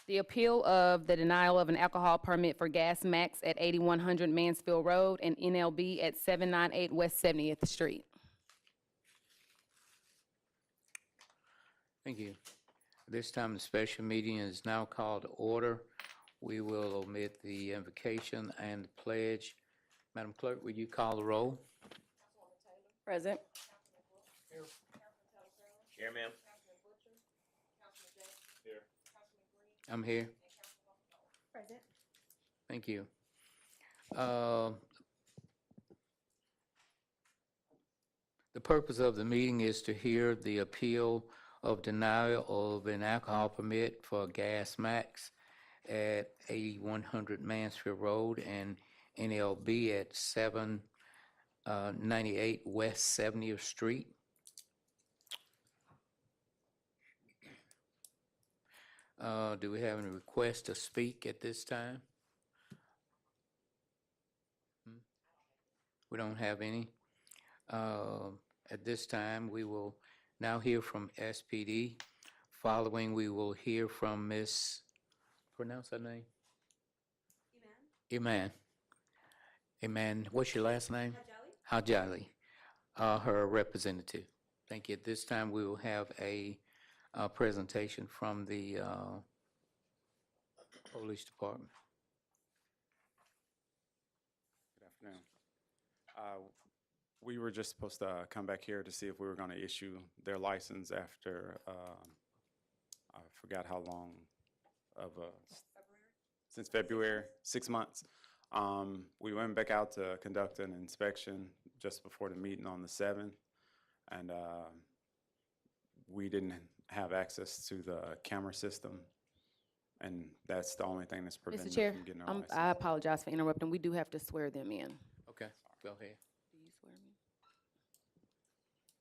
The appeal of the denial of an alcohol permit for Gas Max at 8100 Mansfield Road and NLB at 798 West 70th Street. Thank you. This time, the special meeting is now called to order. We will omit the invocation and the pledge. Madam Clerk, will you call the roll? Present. Here, ma'am. I'm here. Present. Thank you. The purpose of the meeting is to hear the appeal of denial of an alcohol permit for Gas Max at 8100 Mansfield Road and NLB at 798 West 70th Street. Do we have any requests to speak at this time? We don't have any. At this time, we will now hear from SPD. Following, we will hear from Ms., pronounce her name? Iman. Iman, what's your last name? Hajali. Her representative. Thank you. At this time, we will have a presentation from the Police Department. Good afternoon. We were just supposed to come back here to see if we were going to issue their license after, I forgot how long of since February, 6 months. We went back out to conduct an inspection just before the meeting on the 7th, and we didn't have access to the camera system, and that's the only thing that's preventing Mr. us Chair, from getting our license. I apologize for interrupting. We do have to swear them in. Okay, go ahead. Do you swear me?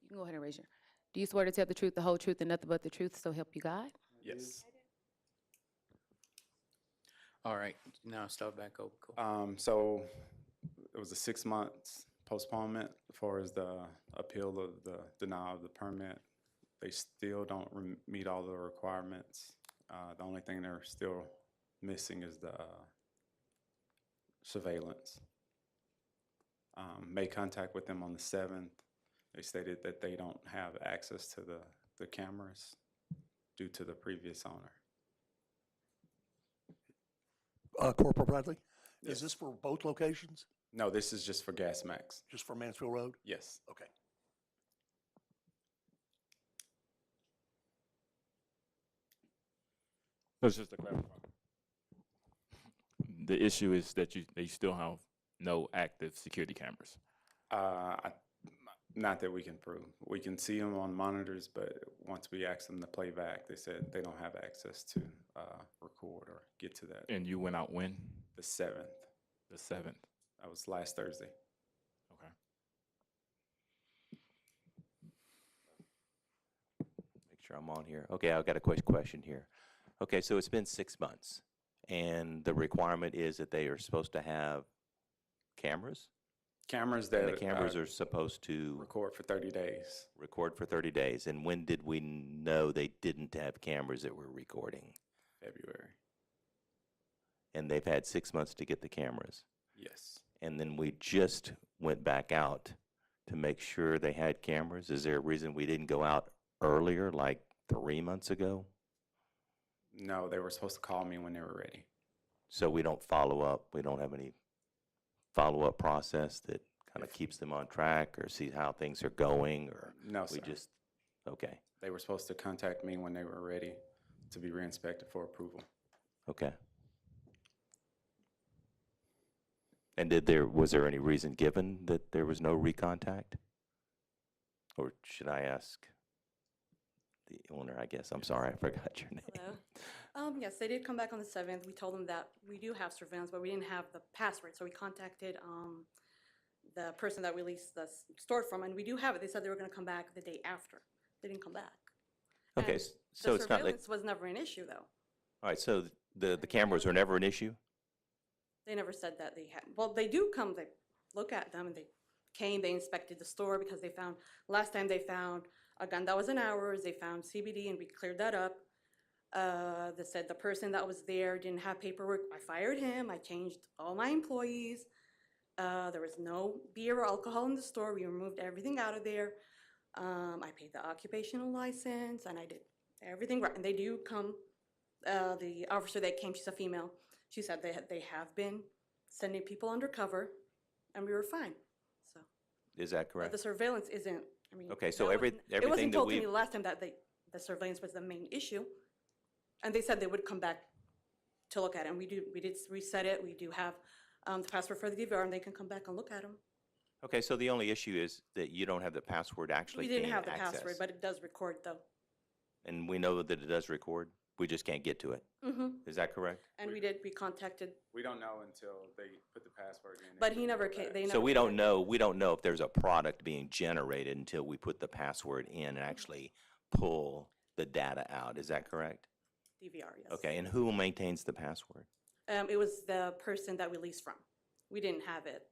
You can go ahead and raise your. Do you swear to tell the truth, the whole truth, and nothing but the truth, so help you God? Yes. All right, now start back over. Go. So it was a 6 months postponement as far as the appeal of the denial of the permit. They still don't meet all the requirements. The only thing they're still missing is the surveillance. Made contact with them on the 7th. They stated that they don't have access to the cameras due to the previous owner. Corporal Bradley, Yes. is this for both locations, No, this is just for Gas Max. just for Mansfield Road? Yes. Okay. That's just to clarify. The issue is that they still have no active security cameras. Not that we can prove. We can see them on monitors, but once we ask them to play back, they said they don't have access to record or get to that. And you went out when? The 7th. The 7th. That was last Thursday. Okay. Make sure I'm on here. Okay, I've got a quick question here. Okay, so it's been 6 months, and the requirement is that they are supposed to have cameras? Cameras And that the cameras are supposed to record for 30 days. record for 30 days. And when did we know they didn't have cameras that were recording? February. And they've had 6 months to get the cameras. Yes. And then we just went back out to make sure they had cameras. Is there a reason we didn't go out earlier, like 3 months ago? No, they were supposed to call me when they were ready. So we don't follow up, we don't have any follow-up process that kind of keeps them on track or see how things are going, or No, we sir. just, okay, They were supposed to contact me when they were ready to be re-inspected for approval. okay. And was there any reason given that there was no recontact? Or should I ask the owner, I guess? I'm sorry, I forgot your name. Hello. Yes, they did come back on the 7th. We told them that we do have surveillance, but we didn't have the password. So we contacted the person that we leased the store from, and we do have it. They said they were going to come back the day after. They didn't come back. Okay, And so it's not like, the surveillance was never an issue, though. all right, so the cameras were never an issue? They never said that they had. Well, they do come, they look at them, and they came, they inspected the store because they found, last time they found a gun that was in ours, they found CBD, and we cleared that up. They said the person that was there didn't have paperwork. I fired him. I changed all my employees. There was no beer or alcohol in the store. We removed everything out of there. I paid the occupational license and I did everything right. And they do come, the officer that came, she's a female. She said they have been sending people undercover and we were fine, so. Is that But correct? the surveillance isn't, I mean. Okay, so that every- wasn't- everything It wasn't that told to me we've- last time that the surveillance was the main issue. And they said they would come back to look at it. And we did reset it. We do have the password for the DVR and they can come back and look at them. Okay, so the only issue is that you don't have the password actually We didn't gain have the access. password, but it does record though. And we know that it does record, we just can't get to it. Mm-hmm. Is that correct? And we contacted, We don't know until they put the password in. but he never came, they never. So we don't contacted- know if there's a product being generated until we put the password in and actually pull the data out. Is that correct? DVR, yes. Okay, and who maintains the password? It was the person that we leased from. We didn't have it.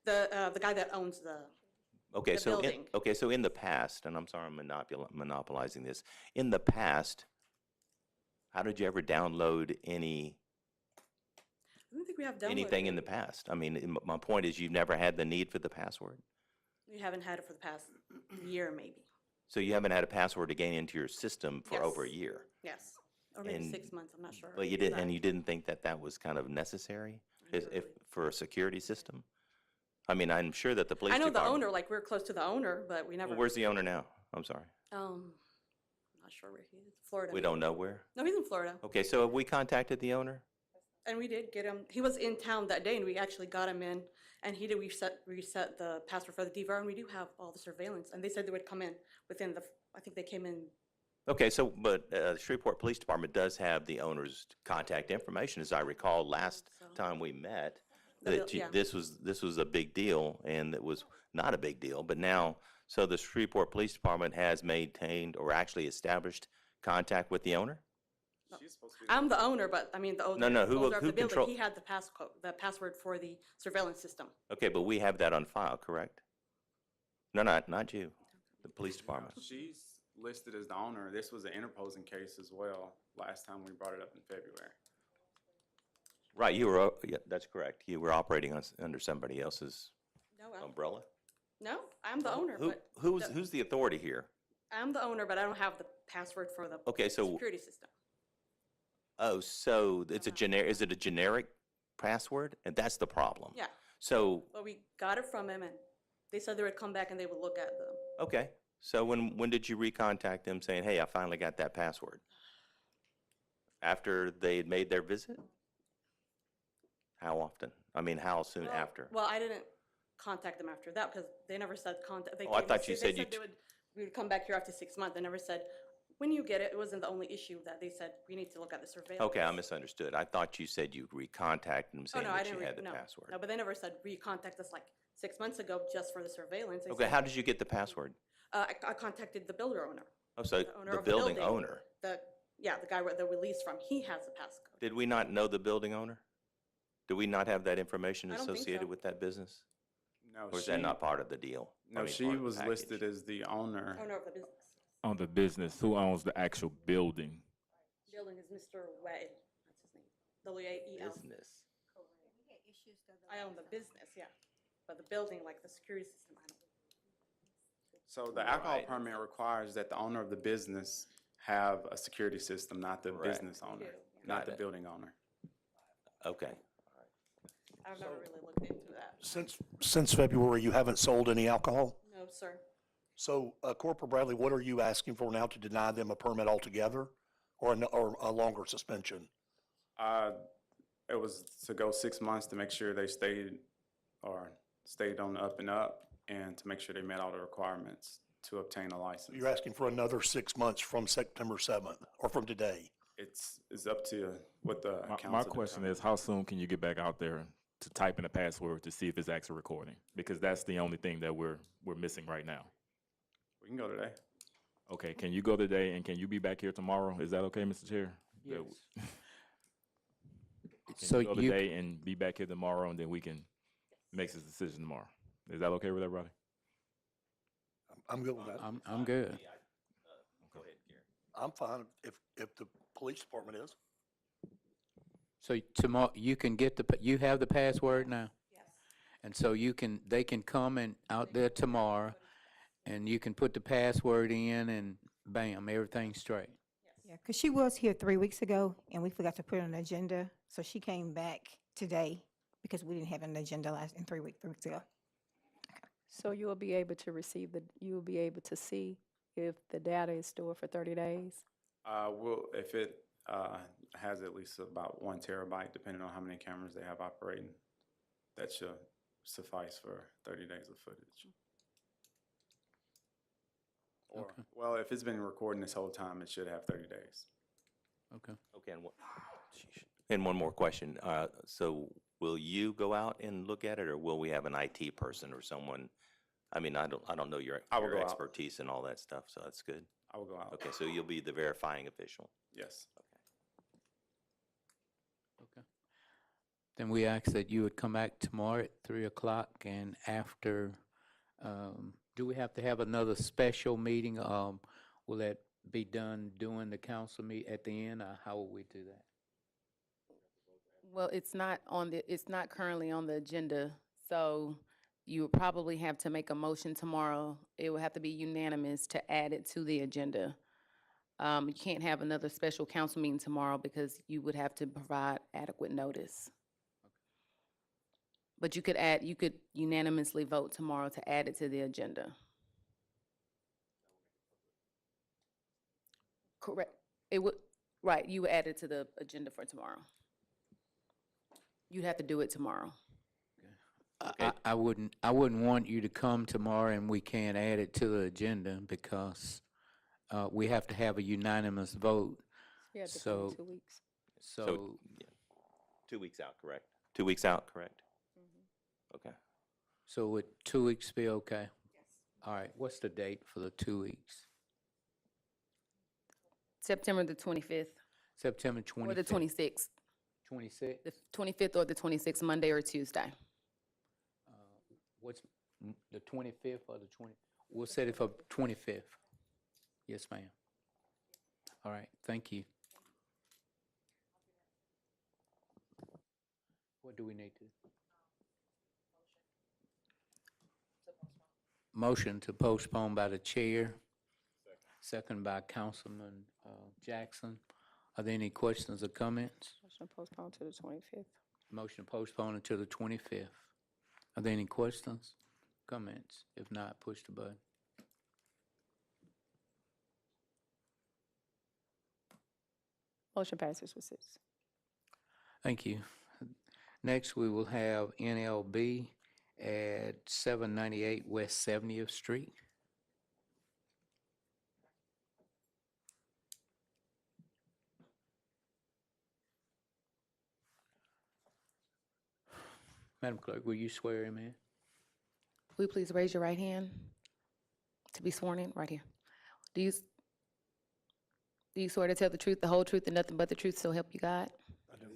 The guy that owns the, Okay, The so building. so in the past, and I'm sorry I'm monopolizing this, in the past, how did you ever download I don't think we have downloaded. anything in the it. past? I mean, my point is you've never had the need for the password. We haven't had it for the past year, maybe. So you haven't had a password to gain into your system for over a Yes. year. Yes, or maybe And- 6 months, I'm not sure. But you didn't, and But you didn't think that that was kind of necessary I if, never if, really- for a security system? I mean, I'm sure that the police I know the department. owner, like, we're close to the owner, but we never. Well, where's the owner now? I'm sorry. I'm not sure where he is, Florida. We don't know where? No, he's in Florida. Okay, so have we contacted the owner? And we did get him, he was in town that day and we actually got him in and he did reset the password for the DVR and we do have all the surveillance. And they said they would come in within I think they came in, Okay, so, but the Shreveport Police Department does have the owner's contact information. As I recall, last So- time we met, The that bill- yeah. this was a big deal, and it was not a big deal, but now, so the Shreveport Police Department has maintained or actually established contact with the owner? She's supposed to be. I'm the owner, but I mean, the owner. No, who- owner of who the building, control- He had the password for the surveillance system. Okay, but we have that on file, correct? No, not you, the police department. She's listed as the owner. This was an interposing case as well, last time we brought it up in February. Right, you were, yeah, that's correct. You were operating under somebody else's No, umbrella? no, I'm the owner, Who, but who's the authority here? I'm the owner, but I don't have the password for the Okay, so, security system. oh, so it's a Uh-huh. generic, is it a generic password? And that's the problem? Yeah, So, but we got it from him and they said they would come back and they would look at them. okay, so when did you recontact them saying, hey, I finally got that password? After they had made their visit? How often? I mean, how soon Well- after? Well, I didn't contact them after that because they never said contact. Oh, I thought you said you we would come back here after 6 months. They never said, when you get it, it wasn't the only issue that they said, we need to look at the surveillance. Okay, I misunderstood. I thought you said you recontacted them Oh, saying no, I that didn't, you had the no, password. no, but they never said, recontact us like 6 months ago just for the surveillance. They Okay, said, how did you get the password? I contacted the builder owner, Oh, so the owner the of the building building. owner. the guy where the release from, he has the passcode. Did we not know the building owner? Do we not have that information I don't think associated so. with that business? No, Or is that not part of the deal? I No, mean, she part of the was package? listed as the owner. Owner of the business. On the business, who owns the actual building? Building is Mr. Wade, that's his name, W-A-E-L. Business. I own the business, yeah, but the building, like the security system, I don't. So the alcohol Right. permit requires that the owner of the business have a security system, not the Correct. business owner, do, not Got the it. building owner. Okay. I've never really looked into that. Since February, you haven't sold any alcohol? No, sir. So Corporal Bradley, what are you asking for now, to deny them a permit altogether or or a longer suspension? It was to go 6 months to make sure they stayed on the up and up and to make sure they met all the requirements to obtain a license. You're asking for another 6 months from September 7th or from today? It's up to what the council. My question determines. is, how soon can you get back out there to type in a password to see if it's actually recording? Because that's the only thing that we're missing right now. We can go today. Okay, can you go today and can you be back here tomorrow? Is that okay, Mr. Chair? That w- Can So you go you, today and be back here tomorrow and then we can make this decision tomorrow? Is that okay with everybody? I'm good with that. I'm good. Go ahead, Gary. I'm fine if the police department is. So tomorrow, you can get you have the password now? Yes. And so they can come and out there tomorrow, and you can put the password in and bam, everything's straight. Yeah, because she was here 3 weeks ago, and we forgot to put it on the agenda, so she came back today because we didn't have an agenda in 3 weeks ago. So you will be able to you will be able to see if the data is stored for 30 days? If it has at least about 1 terabyte, depending on how many cameras they have operating, that should suffice for 30 days of footage. Or, Okay. well, if it's been recording this whole time, it should have 30 days. Okay. Okay, and one more question. So will you go out and look at it, or will we have an IT person or someone? I mean, I don't know your I will go out. expertise and all that stuff, so that's good. I will go out. Okay, so you'll be the verifying official. Yes. Okay. Then we ask that you would come back tomorrow at 3 o'clock, and after, do we have to have another special meeting? Will that be done during the council at the end, or how will we do that? Well, it's not currently on the agenda, so you would probably have to make a motion tomorrow. It would have to be unanimous to add it to the agenda. You can't have another special council meeting tomorrow because you would have to provide adequate notice. But you could unanimously vote tomorrow to add it to the agenda. Correct. Right, you would add it to the agenda for tomorrow. You'd have to do it tomorrow. I wouldn't want you to come tomorrow and we can't add it to the agenda because we have to have a unanimous vote. You have to come So- in 2 weeks. So, Yeah. 2 weeks out, correct? 2 weeks out, correct? Okay. so would 2 weeks be okay? Yes. All right, what's the date for the 2 weeks? September the 25th September or the 25th? 26th. 26th? The 25th or the 26th, Monday or Tuesday. What's the 25th or the 20? We'll set it for 25th. Yes, ma'am. All right, thank you. What do we need to? Motion to postpone by the chair. Second by Councilman Jackson. Are there any questions or comments? Motion postponed to the 25th. Motion to postpone until the 25th. Are there any questions, comments? If not, push the button. Motion passes with 6. Thank you. Next, we will have NLB at 798 West 70th Street. Madam Clerk, will you swear him in? Will you please raise your right hand to be sworn in? Right here. Do you swear to tell the truth, the whole truth, and nothing but the truth, so help you God? I do.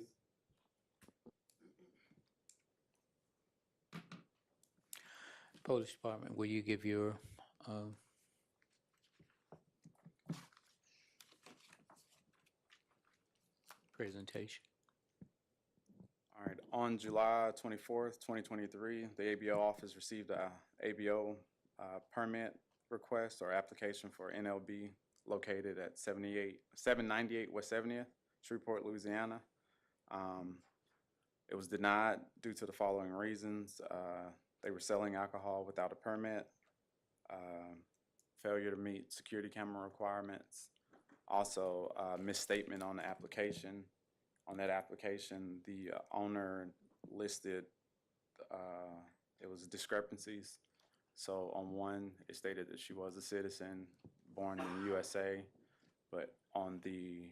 Police Department, will you give your presentation? All right, on July 24th, 2023, the ABO office received a ABO permit request or application for NLB located at 798 West 70th, Shreveport, Louisiana. It was denied due to the following reasons. They were selling alcohol without a permit, failure to meet security camera requirements, also misstatement on the application. On that application, the owner listed, it was discrepancies. So on one, it stated that she was a citizen born in the USA, but on the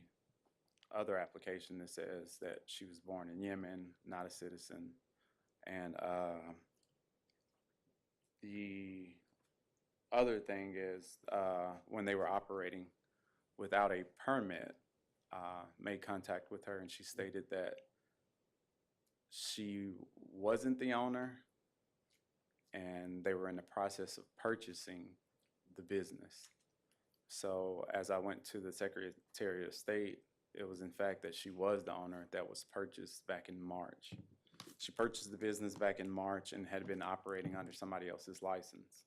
other application, it says that she was born in Yemen, not a citizen. And the other thing is when they were operating without a permit, made contact with her and she stated that she wasn't the owner and they were in the process of purchasing the business. So as I went to the Secretary of State, It was in fact that she was the owner that was purchased back in March. She purchased the business back in March and had been operating under somebody else's license.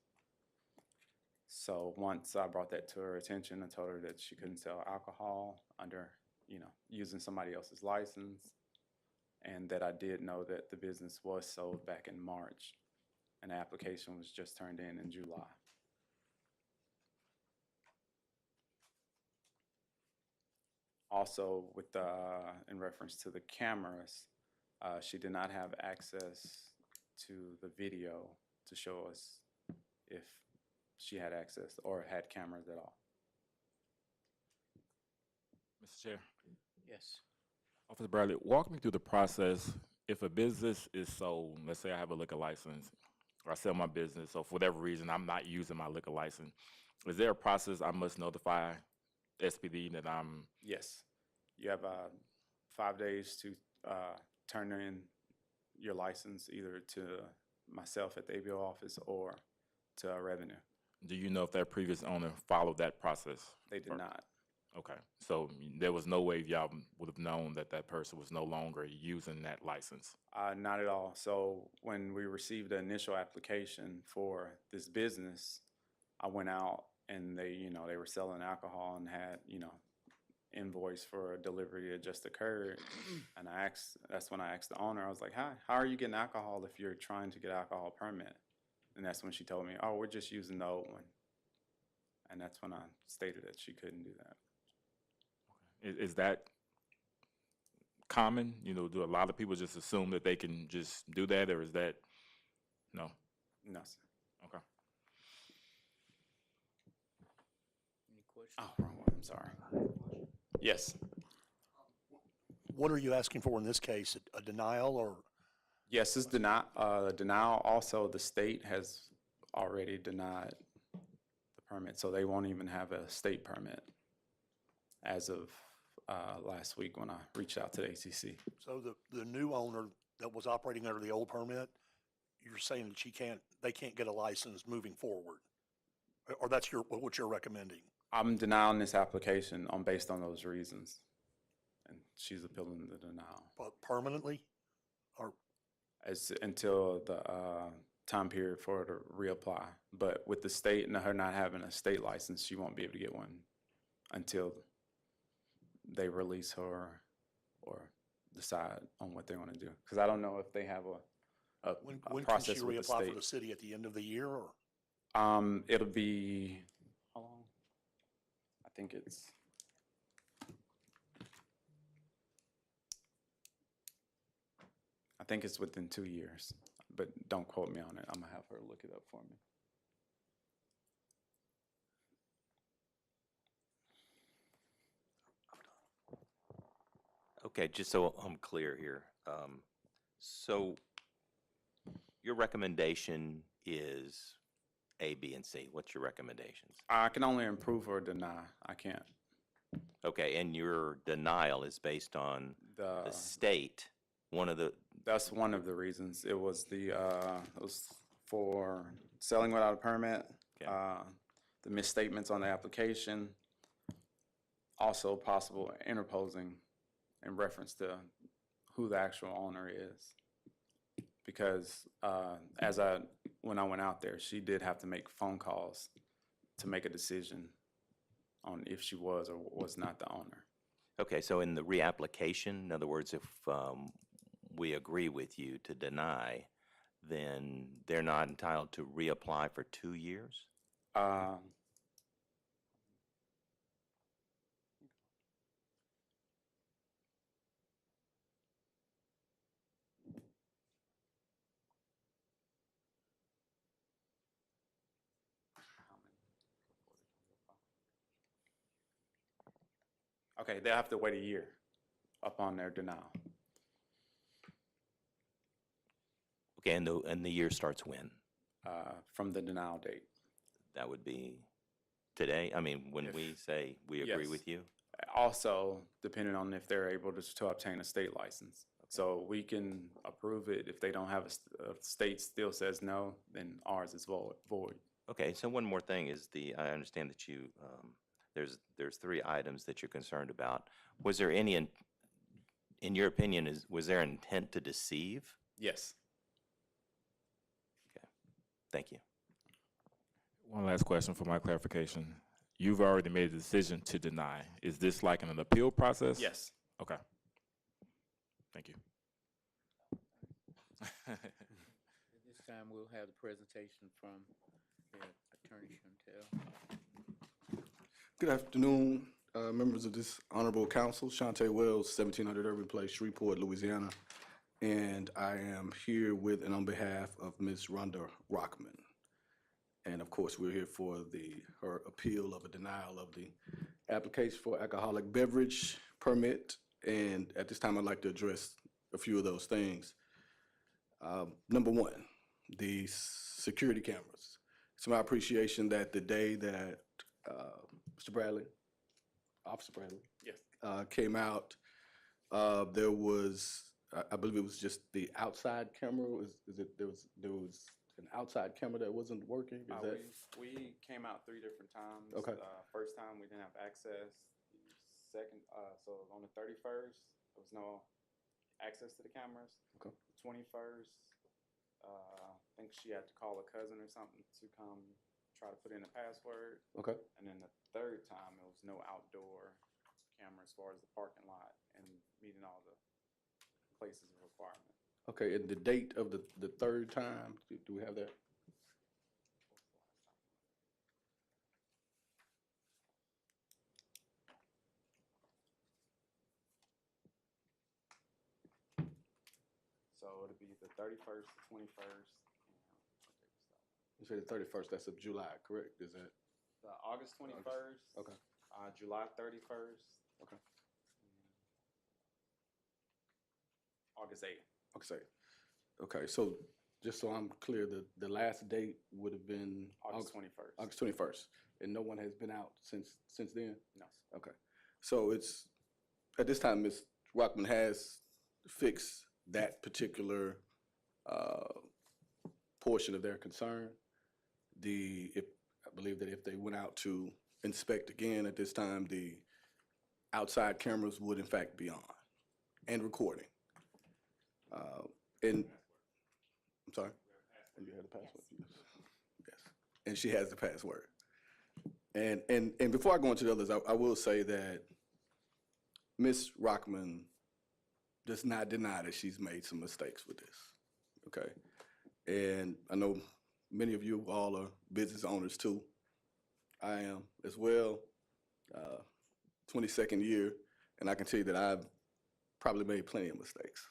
So once I brought that to her attention, I told her that she couldn't sell alcohol under, using somebody else's license, and that I did know that the business was sold back in March, and the application was just turned in July. Also, with in reference to the cameras, she did not have access to the video to show us if she had access or had cameras at all. Mr. Chair. Yes. Officer Bradley, walk me through the process. If a business is sold, let's say I have a liquor license, or I sell my business, so for whatever reason, I'm not using my liquor license, is there a process I must notify SPD that I'm? Yes. You have 5 days to turn in your license either to myself at the ABO office or to revenue. Do you know if that previous owner followed that process? They did not. Okay, so there was no way y'all would have known that that person was no longer using that license? Not at all. So when we received the initial application for this business, I went out and they were selling alcohol and had, invoice for a delivery that just occurred. And that's when I asked the owner, I was like, how are you getting alcohol if you're trying to get alcohol permit? And that's when she told me, oh, we're just using the old one. And that's when I stated that she couldn't do that. Is that common? Do a lot of people just assume that they can just do that, or is that, no? No, sir. Okay. Any questions? Oh, wrong one, I'm sorry. Yes. What are you asking for in this case? A denial or? Yes, it's denial. Also, the state has already denied the permit, so they won't even have a state permit as of last week when I reached out to the ACC. So the new owner that was operating under the old permit, you're saying that they can't get a license moving forward? Or that's what you're recommending? I'm denying this application based on those reasons, and she's appealing the denial. But permanently? Or Until the time period for her to reapply. But with the state and her not having a state license, she won't be able to get one until they release her or decide on what they want to do. Because I don't know if they have a when can process she with the reapply state. for the city, at the end of the year or? It'll be, how long? I think it's, within 2 years, but don't quote me on it. I'm gonna have her look it up for me. Okay, just so I'm clear here. So your recommendation is A, B, and C. What's your recommendations? I can only approve or deny. I can't. Okay, and your denial is based on the state, That's one of the reasons. It was it was for selling without a permit, Okay. the misstatements on the application, also possible interposing in reference to who the actual owner is. Because when I went out there, she did have to make phone calls to make a decision on if she was or was not the owner. Okay, so in the reapplication, in other words, if we agree with you to deny, then they're not entitled to reapply for 2 years? Okay, they'll have to wait a year upon their denial. Okay, and the year starts when? From the denial date. That would be today? I mean, when we say we agree Yes. with you? Also, depending on if they're able to obtain a state license. So we can approve it. If they don't have a state still says no, then ours is void. Okay, so one more thing is I understand that you there's three items that you're concerned about. Was there any, in your opinion, was there intent to deceive? Yes. Thank you. One last question for my clarification. You've already made a decision to deny. Is this like an appeal process? Yes. Okay. Thank you. At this time, we'll have the presentation from Attorney Chantel. Good afternoon, members of this honorable council. Shantae Wells, 1700 Urban Place, Shreveport, Louisiana. And I am here with and on behalf of Ms. Rhonda Rockman. And of course, we're here for her appeal of a denial of the application for alcoholic beverage permit. And at this time, I'd like to address a few of those things. Number one, the security cameras. It's my appreciation that the day that Mr. Bradley, Officer Bradley, Yes. came out, there was, I believe it was just the outside camera. There was an outside camera that wasn't working? Is that? We came out 3 different times. Okay. First time, we didn't have access. Second, so on the 31st, there was no access to the cameras. Okay. 21st, I think she had to call a cousin or something to come try to put in a password. Okay. And then the third time, it was no outdoor camera as far as the parking lot and meeting all the places of requirement. Okay, and the date of the third time, do we have that? So it'll be the 31st, the 21st, You said the 31st, that's of July, correct? Is that? the August 21st. Okay. July 31st. Okay. August 8th. Okay, so just so I'm clear, the last date would have been August 21st. August 21st, and no one has been out since then? No. Okay, so it's, at this time, Ms. Rockman has fixed that particular portion of their concern. I believe that if they went out to inspect again at this time, the outside cameras would in fact be on and recording. And, I'm sorry? And you have the password? Yes. And she has the password. And before I go into the others, I will say that Ms. Rockman does not deny that she's made some mistakes with this, okay? And I know many of you all are business owners too. I am as well, 22nd year, and I can tell you that I've probably made plenty of mistakes.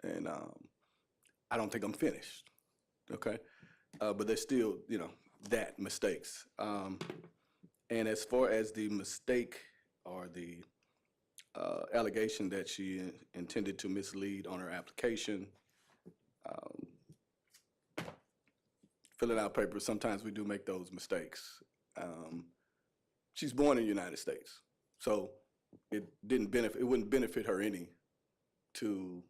And I don't think I'm finished, okay? But there's still, that mistakes. And as far as the mistake or the allegation that she intended to mislead on her application, filling out papers, sometimes we do make those mistakes. She's born in the United States, so it wouldn't benefit her any to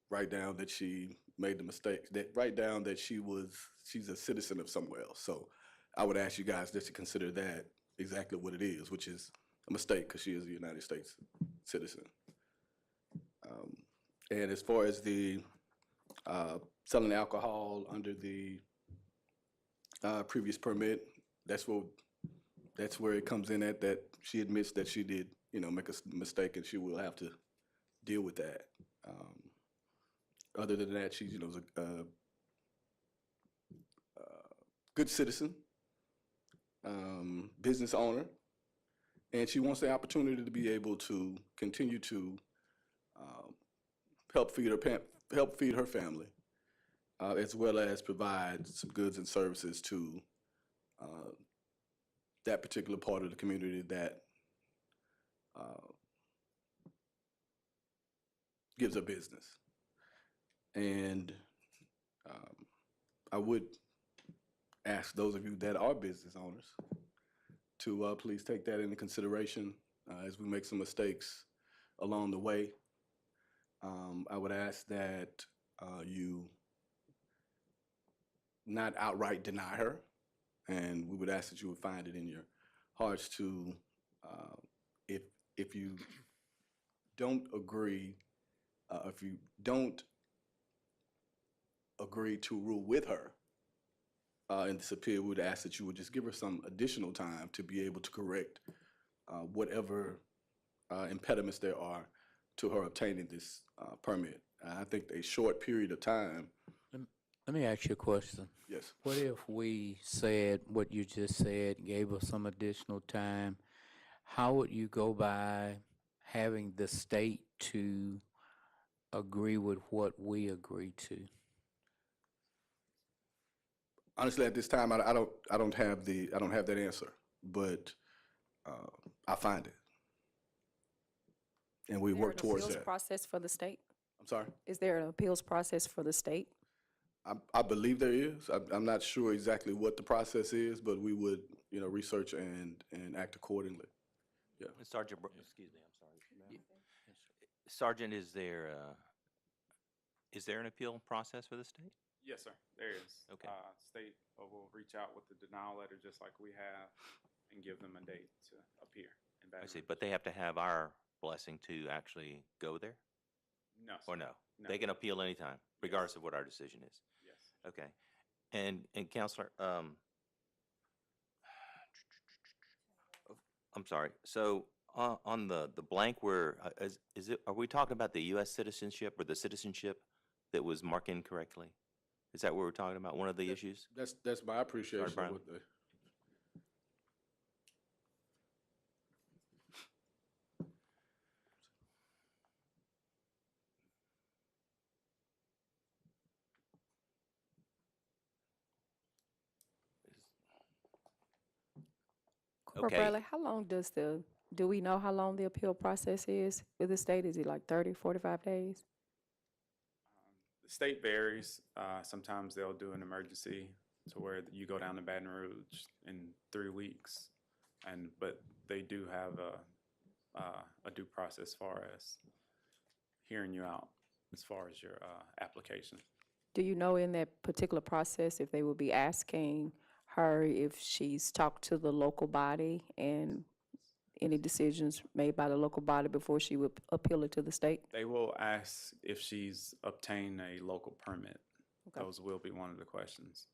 write down that she made the mistake, write down that she's a citizen of somewhere else. So I would ask you guys just to consider that exactly what it is, which is a mistake because she is a United States citizen. And as far as the selling alcohol under the previous permit, that's where it comes in at, that she admits that she did, make a mistake, and she will have to deal with that. Other than that, she's, a good citizen, business owner, and she wants the opportunity to be able to continue to help feed her family, as well as provide some goods and services to that particular part of the community that gives her business. And I would ask those of you that are business owners to please take that into consideration as we make some mistakes along the way. I would ask that you not outright deny her, and we would ask that you would find it in your hearts to, if, if you don't agree, if you don't agree to rule with her in this appeal, we would ask that you would just give her some additional time to be able to correct whatever impediments there are to her obtaining this permit. I think a short period of time, Let me ask you a question. yes. What if we said what you just said, gave her some additional time? How would you go by having the state to agree with what we agree to? Honestly, at this time, I don't have that answer, but I find it. And we Is there work an towards appeals that. process for the state? I'm sorry? Is there an appeals process for the state? I believe there is. I'm not sure exactly what the process is, but we would, research and act accordingly. Sergeant, excuse me, I'm sorry. Sergeant, is there an appeal process for the state? Yes, sir, there is. Okay. State will reach out with the denial letter just like we have and give them a date to appear in I Baton see, Rouge. but they have to have our blessing to actually go there, No, or sir. no? No. They can appeal anytime, regardless of what our decision is. Yes. Okay. And Counselor, I'm sorry. So on the blank where, are we talking about the U.S. citizenship or the citizenship that was marked incorrectly? Is that what we're talking about, one of the issues? That's my appreciation of Brian. what the. Corporal Okay. Bradley, how long do we know how long the appeal process is with the state? Is it like 30, 45 days? The state varies. Sometimes they'll do an emergency to where you go down to Baton Rouge in 3 weeks, but they do have a due process as far as hearing you out as far as your application. Do you know in that particular process if they will be asking her if she's talked to the local body and any decisions made by the local body before she would appeal it to the state? They will ask if she's obtained a local permit. Okay. Those will be one of the questions.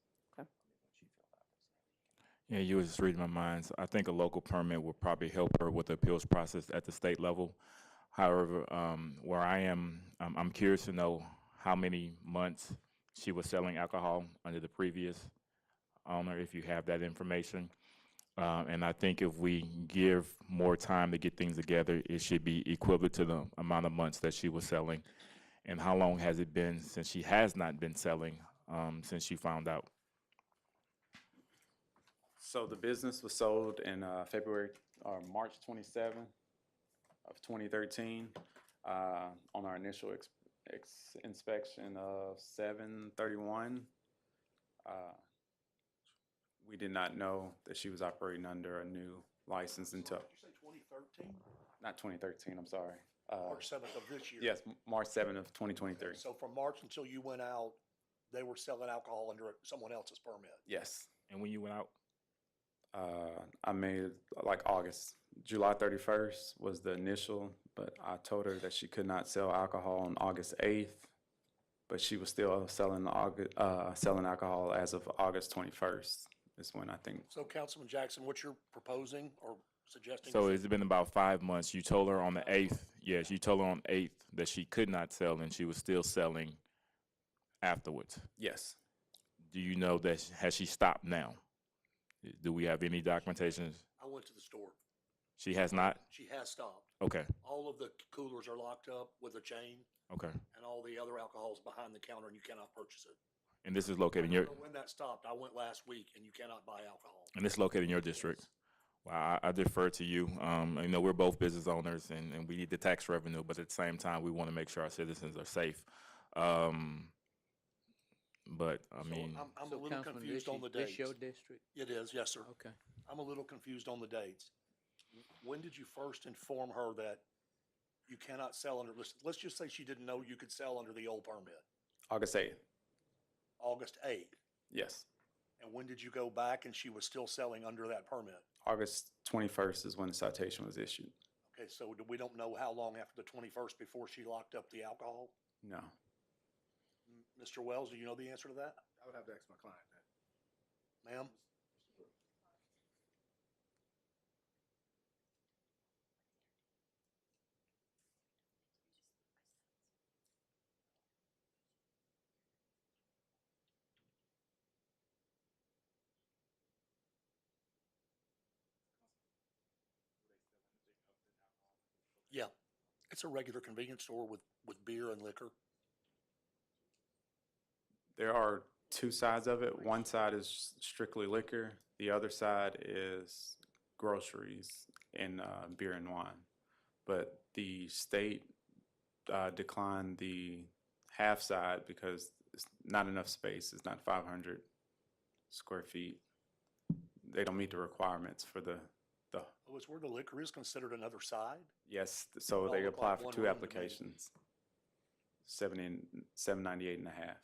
Yeah, you were just reading my mind. I think a local permit would probably help her with the appeals process at the state level. However, where I am, I'm curious to know how many months she was selling alcohol under the previous owner, if you have that information. And I think if we give more time to get things together, it should be equivalent to the amount of months that she was selling. And how long has it been since she has not been selling, since you found out? So the business was sold in February or March 27th of 2013 on our initial inspection of 7/31. We did not know that she was operating under a new license until, Did you say 2013? not 2013, I'm sorry. March 7th of this year? Yes, March 7th of 2023. So from March until you went out, they were selling alcohol under someone else's permit? Yes. And when you went out? I made like August. July 31st was the initial, but I told her that she could not sell alcohol on August 8th, but she was still selling alcohol as of August 21st. Is when I think. So Councilman Jackson, what you're proposing or suggesting? So it's been about 5 months. You told her on the 8th, yes, you told her on the 8th that she could not sell and she was still selling afterwards. Yes. Do you know that, has she stopped now? Do we have any documentation? I went to the store. She has not? She has stopped. Okay, All of the coolers are locked up with a chain, okay. and all the other alcohol's behind the counter, and you cannot purchase it. And this is located in I your, don't know when that stopped. I went last week, and you cannot buy alcohol. and this is located in your district? Well, I defer to you. We're both business owners and we need the tax revenue, but at the same time, we want to make sure our citizens are safe. But I So mean, I'm a So, little Councilman, confused on the this dates. your district? It is, yes, sir. Okay. I'm a little confused on the dates. When did you first inform her that you cannot sell under, let's just say she didn't know you could sell under the old permit? August 8th. August 8th. Yes. And when did you go back and she was still selling under that permit? August 21st is when the citation was issued. Okay, so we don't know how long after the 21st before she locked up the alcohol? No. Mr. Wells, do you know the answer to that? I would have to ask my client that. Ma'am? Yeah, it's a regular convenience store with beer and liquor. There are two sides of it. One side is strictly liquor. The other side is groceries and beer and wine. But the state declined the half side because it's not enough space. It's not 500 square feet. They don't meet the requirements for the Oh, it's where the liquor is considered another side? yes. So Well, they look apply like for one two room to me. applications. 798 and a half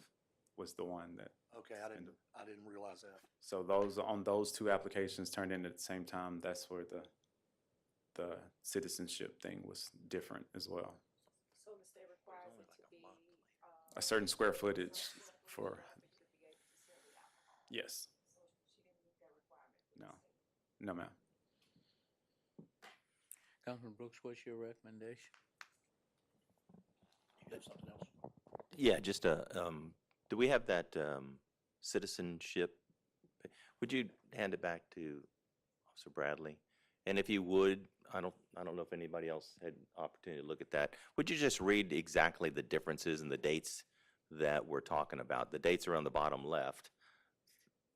was the one that. Okay, I didn't realize that. So those two applications turned in at the same time. That's where the citizenship thing was different as well. So the state requires it to be, A certain square footage for, yes. No, no, ma'am. Councilman Brooks, what's your recommendation? You have something else? Yeah, just do we have that citizenship? Would you hand it back to Officer Bradley? And if you would, I don't know if anybody else had opportunity to look at that. Would you just read exactly the differences and the dates that we're talking about? The dates are on the bottom left.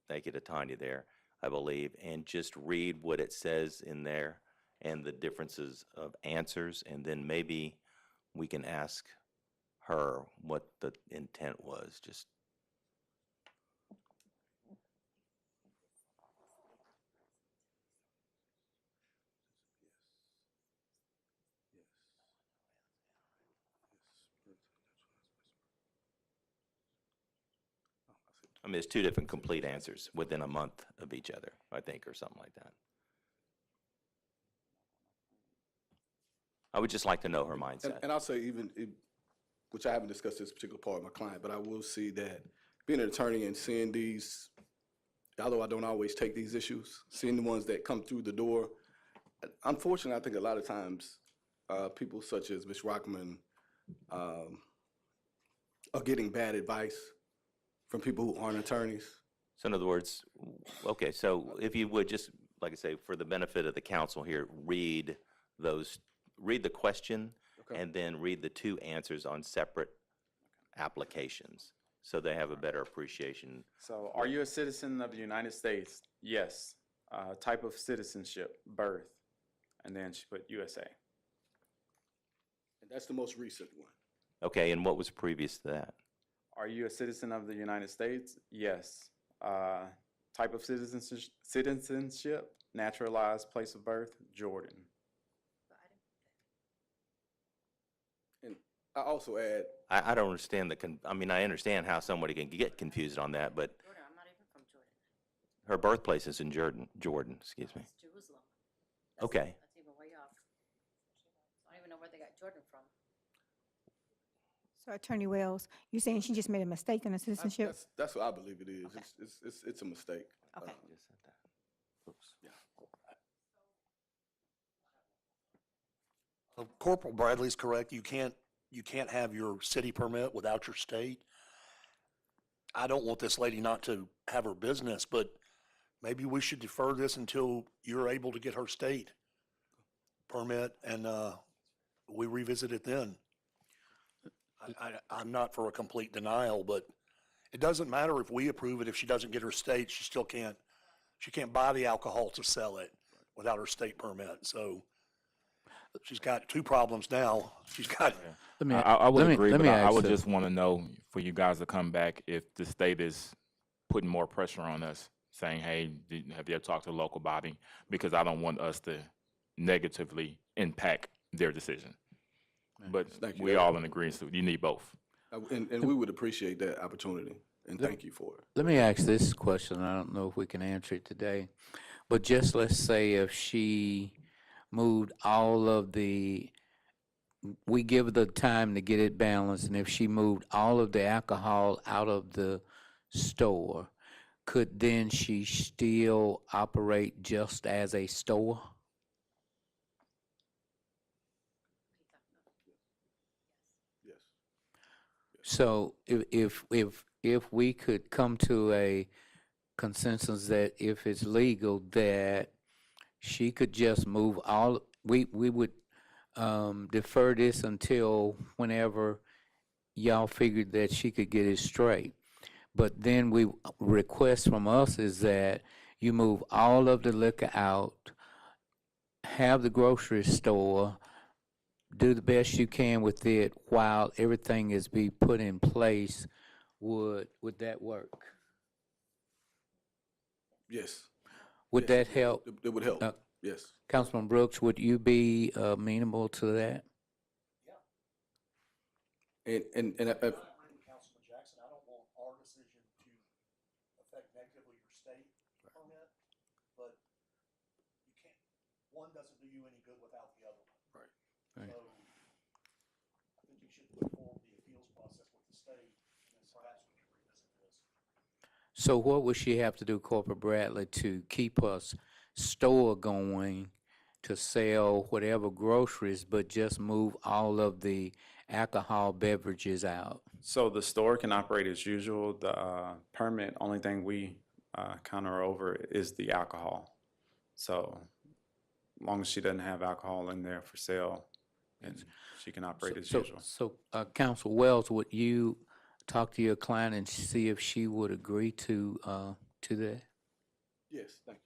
Thank you to Tanya there, I believe, and just read what it says in there and the differences of answers, and then maybe we can ask her what the intent was, just. I mean, there's two different complete answers within a month of each other, I think, or something like that. I would just like to know her mindset. And I'll say which I haven't discussed this particular part with my client, but I will see that being an attorney and seeing these, although I don't always take these issues, seeing the ones that come through the door, unfortunately, I think a lot of times people such as Ms. Rockman are getting bad advice from people who aren't attorneys. So in other words, okay, so if you would just, like I say, for the benefit of the council here, read the question Okay. and then read the two answers on separate applications, so they have a better appreciation. So are you a citizen of the United States? Yes. Type of citizenship, birth. And then she put USA. And that's the most recent one. Okay, and what was previous to that? Are you a citizen of the United States? Yes. Type of citizenship, naturalized place of birth, Jordan. And I also add, I don't understand I mean, I understand how somebody can get confused on that, but Jordan, I'm not even from Jordan. her birthplace is in Jordan, excuse me. It's Jerusalem. Okay. That's even way off. So I don't even know where they got Jordan from. So Attorney Wells, you saying she just made a mistake in the citizenship? that's what I believe it is. Okay. It's a mistake. Okay. Corporal Bradley's correct. You can't have your city permit without your state. I don't want this lady not to have her business, but maybe we should defer this until you're able to get her state permit and we revisit it then. I'm not for a complete denial, but it doesn't matter if we approve it. If she doesn't get her state, she can't buy the alcohol to sell it without her state permit. So she's got two problems now. She's got, I would agree, let but me I ask would this. just want to know for you guys to come back if the state is putting more pressure on us, saying, hey, have you ever talked to the local body? Because I don't want us to negatively impact their decision. But Thank you. we all in agreement, so you need both. And we would appreciate that opportunity, and thank you for it. Let me ask this question. I don't know if we can answer it today. But just let's say if she moved all of the, we give her the time to get it balanced, and if she moved all of the alcohol out of the store, could then she still operate just as a store? Yes. So if we could come to a consensus that if it's legal, that she could just move all, we would defer this until whenever y'all figured that she could get it straight. But then we request from us is that you move all of the liquor out, have the grocery store, do the best you can with it while everything is be put in place. Would that work? Yes. Would Yes, that help? It would help. Uh, Yes. Councilman Brooks, would you be amenable to that? And Councilman Jackson, I don't want our decision to affect negatively your state permit, but you can't, one doesn't do you any good without the other one. Right. Right. So I think you should put forward the appeals process with the state, and then perhaps we can revisit this. So what would she have to do, Corporal Bradley, to keep us store going to sell whatever groceries, but just move all of the alcohol beverages out? So the store can operate as usual. The permit, only thing we counter over is the alcohol. So long as she doesn't have alcohol in there for sale, and she can operate as usual. So, Council Wells, would you talk to your client and see if she would agree to that? yes, thank you.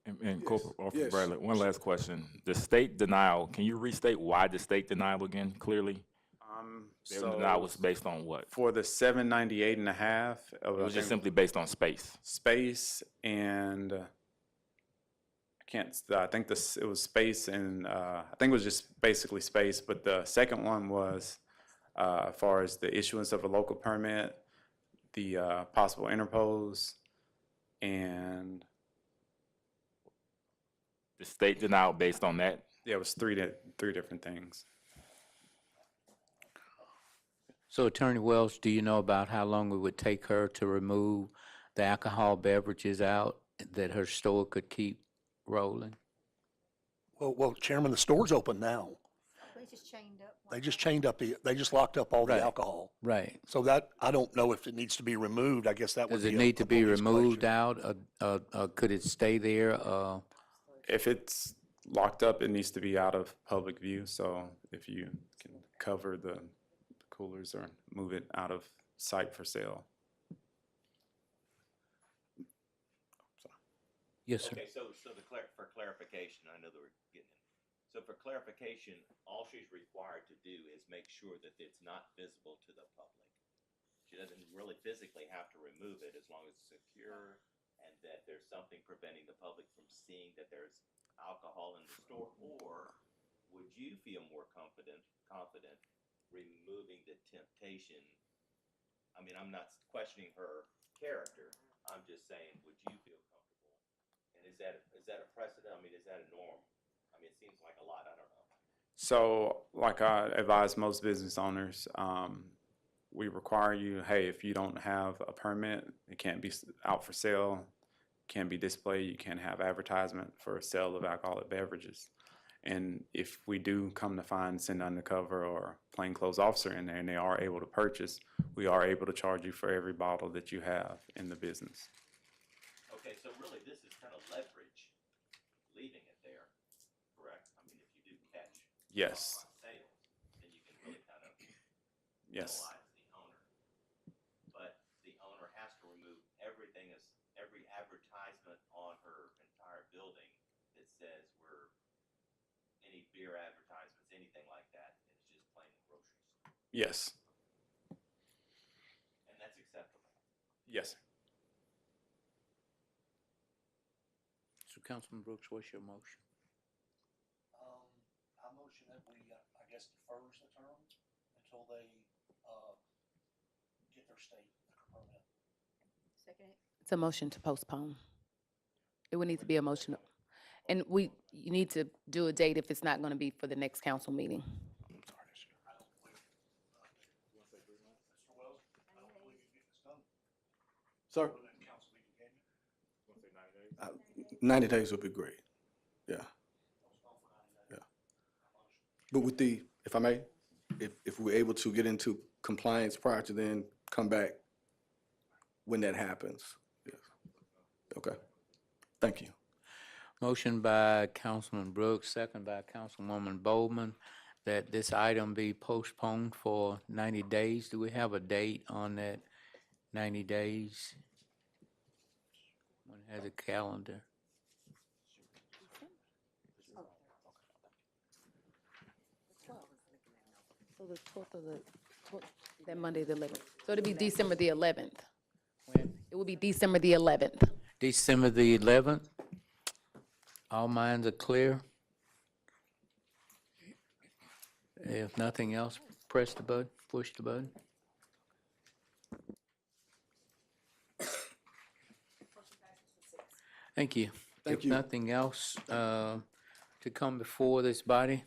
And Yes, Corporal Officer yes. Bradley, one last question. The state denial, can you restate why the state denial again, clearly? The denial was based on what? For the 798 and a half, It was just simply based on space. space and I think it was space and I think it was just basically space, but the second one was as far as the issuance of a local permit, the possible interpose, and The state denial based on that? yeah, it was three different things. So Attorney Wells, do you know about how long it would take her to remove the alcohol beverages out that her store could keep rolling? Well, Chairman, the store's open now. They just chained up. They just chained up they just locked up all the Right. alcohol. Right. So that, I don't know if it needs to be removed. I guess that would Does be it a need to be police removed question. out? Could it stay there? If it's locked up, it needs to be out of public view. So if you can cover the coolers or move it out of sight for sale. Yes, sir. Okay, so for clarification, I know that we're getting in. So for clarification, all she's required to do is make sure that it's not visible to the public. She doesn't really physically have to remove it as long as it's secure and that there's something preventing the public from seeing that there's alcohol in the store. Or would you feel more confident removing the temptation? I mean, I'm not questioning her character. I'm just saying, would you feel comfortable? And is that a precedent? I mean, is that a norm? I mean, it seems like a lot. I don't know. So like I advise most business owners, we require you, hey, if you don't have a permit, it can't be out for sale, can't be displayed, you can't have advertisement for sale of alcoholic beverages. And if we do come to find, send undercover or plainclothes officer in there and they are able to purchase, we are able to charge you for every bottle that you have in the business. Okay, so really this is kind of leverage, leaving it there, correct? I mean, if you do catch Yes, sales, then you can really kind of yes, penalize the owner. But the owner has to remove every advertisement on her entire building that says any beer advertisements, anything like that, and it's just plain grocery store. yes, And that's acceptable. yes. So Councilman Brooks, what's your motion? I motion that we, I guess, defers the term until they, get their state liquor permit. Second it. It's a motion to postpone. It would need to be a motion. And you need to do a date if it's not gonna be for the next council meeting. Sir? 90 days would be great. Yeah. Yeah. But with if I may, if we're able to get into compliance prior to then, come back when that happens. Yes. Okay. Thank you. Motion by Councilman Brooks, second by Councilwoman Bowman, that this item be postponed for 90 days. Do we have a date on that 90 days? One has a calendar. So the 12th of that Monday, the 11th. So it'll be December the 11th. It will be December the 11th. December the 11th. All minds are clear. If nothing else, press the button, push the button. Thank you. Thank If you. nothing else to come before this body,